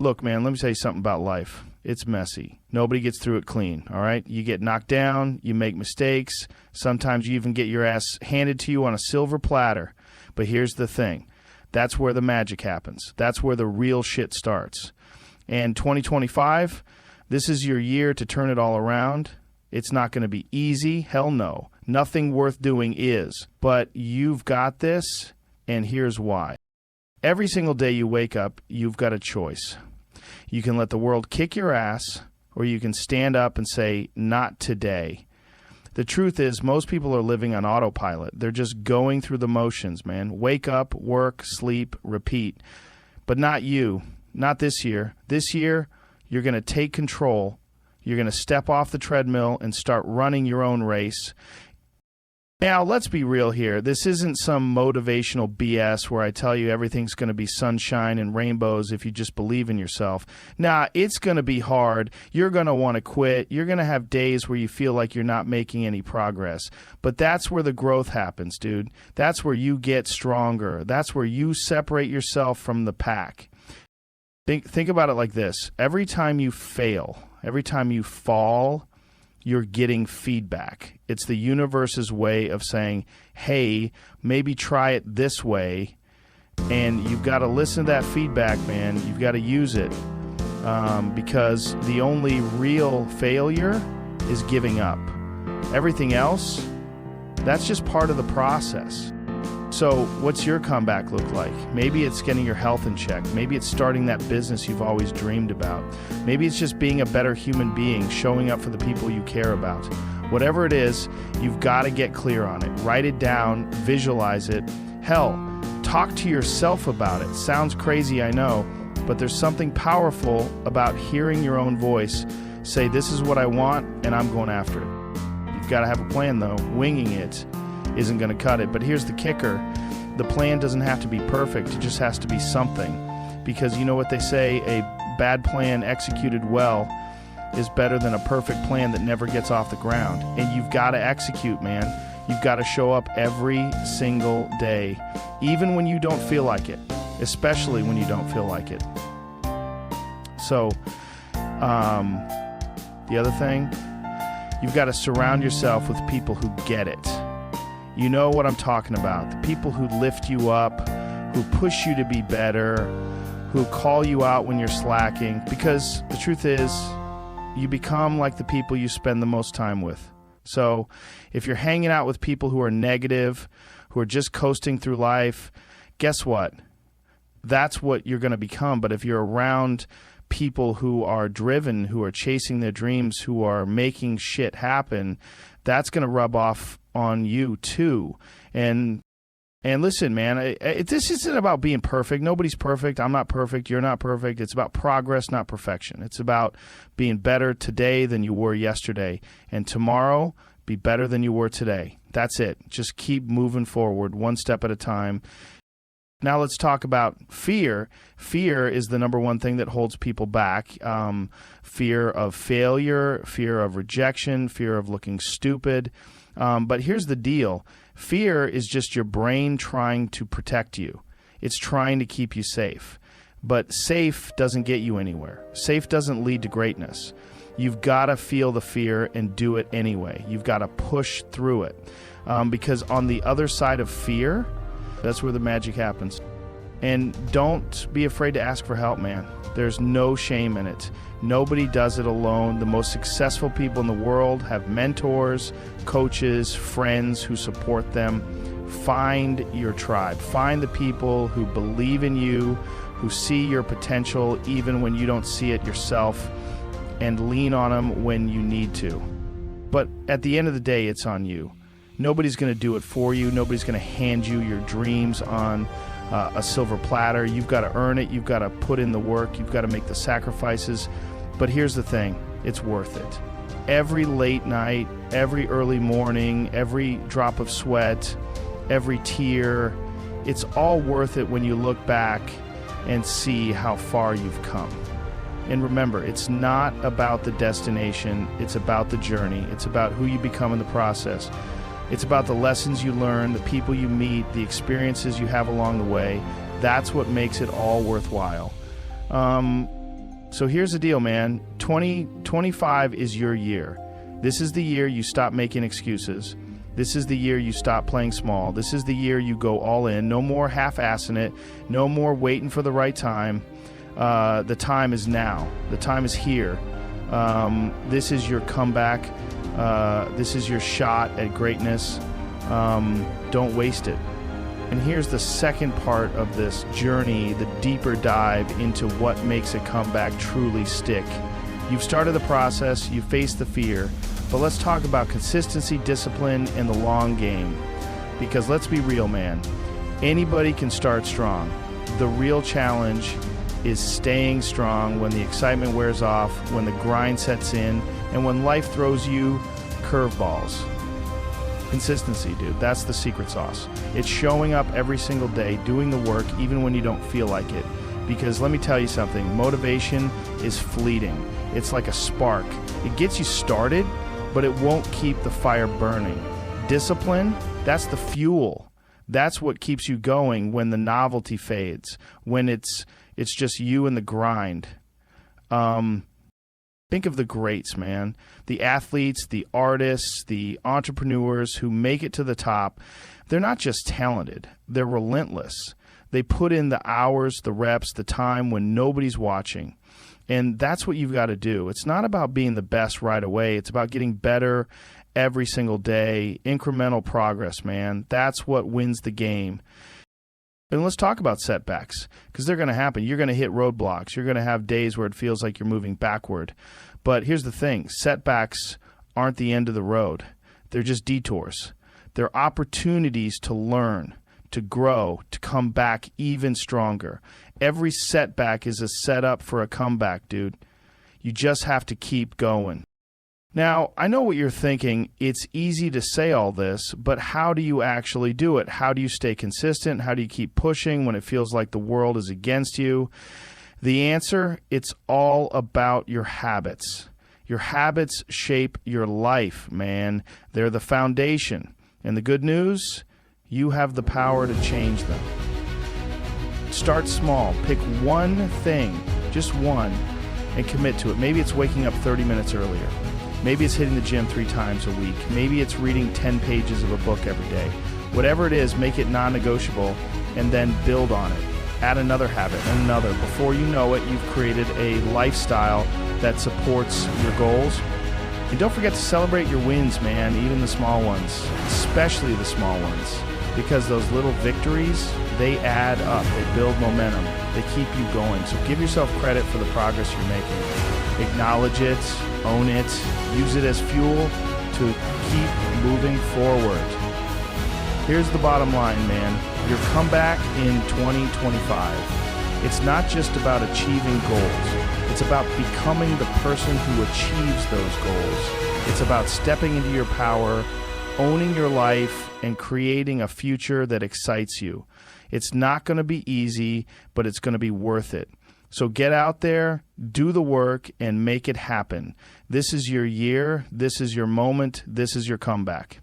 Look, man, let me tell you something about life. It's messy. Nobody gets through it clean, all right? You get knocked down, you make mistakes. Sometimes you even get your ass handed to you on a silver platter. But here's the thing. That's where the magic happens. That's where the real shit starts. And 2025, this is your year to turn it all around. It's not going to be easy. Hell no. Nothing worth doing is. But you've got this, and here's why. Every single day you wake up, you've got a choice. You can let the world kick your ass, or you can stand up and say, not today. The truth is, most people are living on autopilot. They're just going through the motions, man. Wake up, work, sleep, repeat. But not you. Not this year. This year, you're going to take control. You're going to step off the treadmill and start running your own race. Now, let's be real here. This isn't some motivational BS where I tell you everything's going to be sunshine and rainbows if you just believe in yourself. Nah, it's going to be hard. You're going to want to quit. You're going to have days where you feel like you're not making any progress. But that's where the growth happens, dude. That's where you get stronger. That's where you separate yourself from the pack. Think about it like this. Every time you fail, every time you fall, you're getting feedback. It's the universe's way of saying, hey, maybe try it this way. And you've got to listen to that feedback, man. You've got to use it because the only real failure is giving up. Everything else, that's just part of the process. So what's your comeback look like? Maybe it's getting your health in check. Maybe it's starting that business you've always dreamed about. Maybe it's just being a better human being, showing up for the people you care about. Whatever it is, you've got to get clear on it. Write it down, visualize it. Hell, talk to yourself about it. Sounds crazy, I know, but there's something powerful about hearing your own voice say, this is what I want, and I'm going after it. You've got to have a plan, though. Winging it isn't going to cut it. But here's the kicker. The plan doesn't have to be perfect. It just has to be something. Because you know what they say, a bad plan executed well is better than a perfect plan that never gets off the ground. And you've got to execute, man. You've got to show up every single day, even when you don't feel like it, especially when you don't feel like it. So, the other thing, you've got to surround yourself with people who get it. You know what I'm talking about. The people who lift you up, who push you to be better, who call you out when you're slacking. Because the truth is, you become like the people you spend the most time with. So if you're hanging out with people who are negative, who are just coasting through life, guess what? That's what you're going to become. But if you're around people who are driven, who are chasing their dreams, who are making shit happen, that's going to rub off on you too. And listen, man, this isn't about being perfect. Nobody's perfect. I'm not perfect. You're not perfect. It's about progress, not perfection. It's about being better today than you were yesterday. And tomorrow, be better than you were today. That's it. Just keep moving forward one step at a time. Now let's talk about fear. Fear is the number one thing that holds people back. Fear of failure, fear of rejection, fear of looking stupid. But here's the deal. Fear is just your brain trying to protect you. It's trying to keep you safe. But safe doesn't get you anywhere. Safe doesn't lead to greatness. You've got to feel the fear and do it anyway. You've got to push through it. Because on the other side of fear, that's where the magic happens. And don't be afraid to ask for help, man. There's no shame in it. Nobody does it alone. The most successful people in the world have mentors, coaches, friends who support them. Find your tribe. Find the people who believe in you, who see your potential even when you don't see it yourself, and lean on them when you need to. But at the end of the day, it's on you. Nobody's going to do it for you. Nobody's going to hand you your dreams on a silver platter. You've got to earn it. You've got to put in the work. You've got to make the sacrifices. But here's the thing. It's worth it. Every late night, every early morning, every drop of sweat, every tear, it's all worth it when you look back and see how far you've come. And remember, it's not about the destination. It's about the journey. It's about who you become in the process. It's about the lessons you learn, the people you meet, the experiences you have along the way. That's what makes it all worthwhile. So here's the deal, man. 2025 is your year. This is the year you stop making excuses. This is the year you stop playing small. This is the year you go all in. No more half-assing it. No more waiting for the right time. The time is now. The time is here. This is your comeback. This is your shot at greatness. Don't waste it. And here's the second part of this journey, the deeper dive into what makes a comeback truly stick. You've started the process, you've faced the fear, but let's talk about consistency, discipline, and the long game. Because let's be real, man. Anybody can start strong. The real challenge is staying strong when the excitement wears off, when the grind sets in, and when life throws you curveballs. Consistency, dude. That's the secret sauce. It's showing up every single day, doing the work, even when you don't feel like it. Because let me tell you something, motivation is fleeting. It's like a spark. It gets you started, but it won't keep the fire burning. Discipline, that's the fuel. That's what keeps you going when the novelty fades, when it's just you and the grind. Think of the greats, man. The athletes, the artists, the entrepreneurs who make it to the top. They're not just talented. They're relentless. They put in the hours, the reps, the time when nobody's watching. And that's what you've got to do. It's not about being the best right away. It's about getting better every single day. Incremental progress, man. That's what wins the game. And let's talk about setbacks, because they're going to happen. You're going to hit roadblocks. You're going to have days where it feels like you're moving backward. But here's the thing. Setbacks aren't the end of the road. They're just detours. They're opportunities to learn, to grow, to come back even stronger. Every setback is a setup for a comeback, dude. You just have to keep going. Now, I know what you're thinking. It's easy to say all this, but how do you actually do it? How do you stay consistent? How do you keep pushing when it feels like the world is against you? The answer, it's all about your habits. Your habits shape your life, man. They're the foundation. And the good news, you have the power to change them. Start small. Pick one thing, just one, and commit to it. Maybe it's waking up 30 minutes earlier. Maybe it's hitting the gym 3 times a week. Maybe it's reading 10 pages of a book every day. Whatever it is, make it non-negotiable and then build on it. Add another habit and another. Before you know it, you've created a lifestyle that supports your goals. And don't forget to celebrate your wins, man, even the small ones, especially the small ones, because those little victories, they add up. They build momentum. They keep you going. So give yourself credit for the progress you're making. Acknowledge it, own it, use it as fuel to keep moving forward. Here's the bottom line, man. Your comeback in 2025. It's not just about achieving goals. It's about becoming the person who achieves those goals. It's about stepping into your power, owning your life, and creating a future that excites you. It's not going to be easy, but it's going to be worth it. So get out there, do the work, and make it happen. This is your year. This is your moment. This is your comeback.